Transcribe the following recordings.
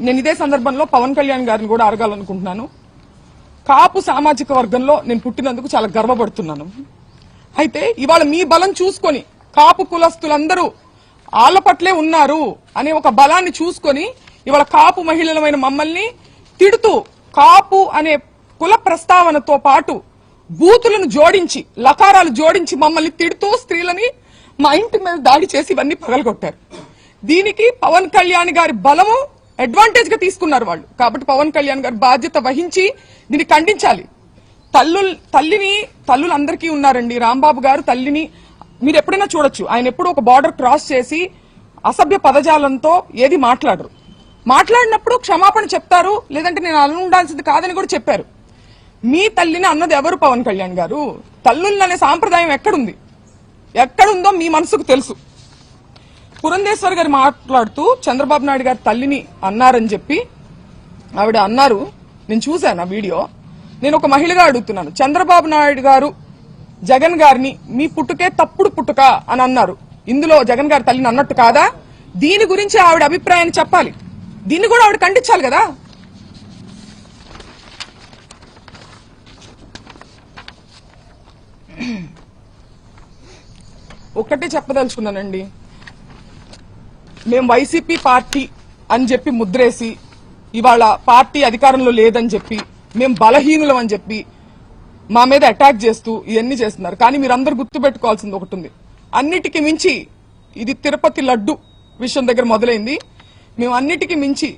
నేను ఇదే సందర్భంలో పవన్ కళ్యాణ్ గారిని కూడా అడగాలనుకుంటున్నాను. కాపు సామాజిక వర్గంలో నేను పుట్టినందుకు చాలా గర్వపడుతున్నాను. అయితే ఇవాళ మీ బలం చూసుకొని కాపు కులస్తులందరూ ఆళ్ల పట్లే ఉన్నారు అనే ఒక బలాన్ని చూసుకొని ఇవాళ కాపు మహిళలమైన మమ్మల్ని తిడుతూ కాపు అనే కుల ప్రస్తావనతో పాటు బూతులను జోడించి లకారాలు జోడించి మమ్మల్ని తిడుతూ స్త్రీలని మా ఇంటి మీద దాడి చేసి ఇవన్నీ పగలగొట్టారు. దీనికి పవన్ కళ్యాణ్ గారి బలము అడ్వాంటేజ్ గా తీసుకున్నారు వాళ్ళు. కాబట్టి పవన్ కళ్యాణ్ గారి బాధ్యత వహించి దీన్ని ఖండించాలి. తల్లులు అందరికీ ఉన్నారండి. రాంబాబు గారు తల్లిని మీరు ఎప్పుడైనా చూడొచ్చు. ఆయన ఎప్పుడు ఒక బార్డర్ క్రాస్ చేసి అసభ్య పదజాలంతో ఏది మాట్లాడరు. మాట్లాడినప్పుడు క్షమాపణ చెప్తారు, లేదంటే నేను అలా ఉండాల్సింది కాదని కూడా చెప్పారు. మీ తల్లిని అన్నది ఎవరు పవన్ కళ్యాణ్ గారు? తల్లుళ్ళు అనే సాంప్రదాయం ఎక్కడుందో మీ మనసుకు తెలుసు. పురంధేశ్వర్ గారు మాట్లాడుతూ చంద్రబాబు నాయుడు గారు తల్లిని అన్నారని చెప్పి ఆవిడ అన్నారు. నేను చూశాను ఆ వీడియో. నేను ఒక మహిళగా అడుగుతున్నాను, చంద్రబాబు నాయుడు గారు జగన్ గారిని మీ పుట్టుకే తప్పుడు పుట్టుక అని అన్నారు. ఇందులో జగన్ గారి తల్లిని అన్నట్టు కాదా? దీని గురించి ఆవిడ అభిప్రాయాన్ని చెప్పాలి. దీన్ని కూడా ఆవిడ ఖండించాలి కదా. ఒక్కటే చెప్పదలుచుకున్నానండి, మేము వైసీపీ పార్టీ అని చెప్పి ముద్రేసి ఇవాళ పార్టీ అధికారంలో లేదని చెప్పి మేము బలహీనులం అని చెప్పి మా మీద అటాక్ చేస్తూ ఇవన్నీ చేస్తున్నారు. కానీ మీరందరూ గుర్తుపెట్టుకోవాల్సింది ఒకటి ఉంది. అన్నిటికీ మించి ఇది తిరుపతి లడ్డు విషయం దగ్గర మొదలైంది. మేము అన్నిటికీ మించి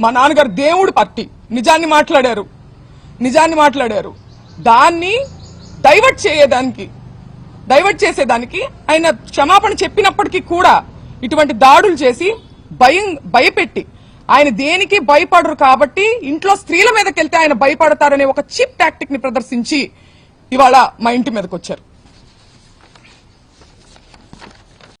మా నాన్నగారు దేవుడు పార్టీ నిజాన్ని మాట్లాడారు. దాన్ని డైవర్ట్ చేసేదానికి ఆయన క్షమాపణ చెప్పినప్పటికీ కూడా ఇటువంటి దాడులు చేసి భయపెట్టి ఆయన దేనికి భయపడరు కాబట్టి ఇంట్లో స్త్రీల మీదకి వెళ్తే ఆయన భయపడతారనే ఒక చీప్ టాక్టిక్ ని ప్రదర్శించి ఇవాళ మా ఇంటి మీదకి వచ్చారు.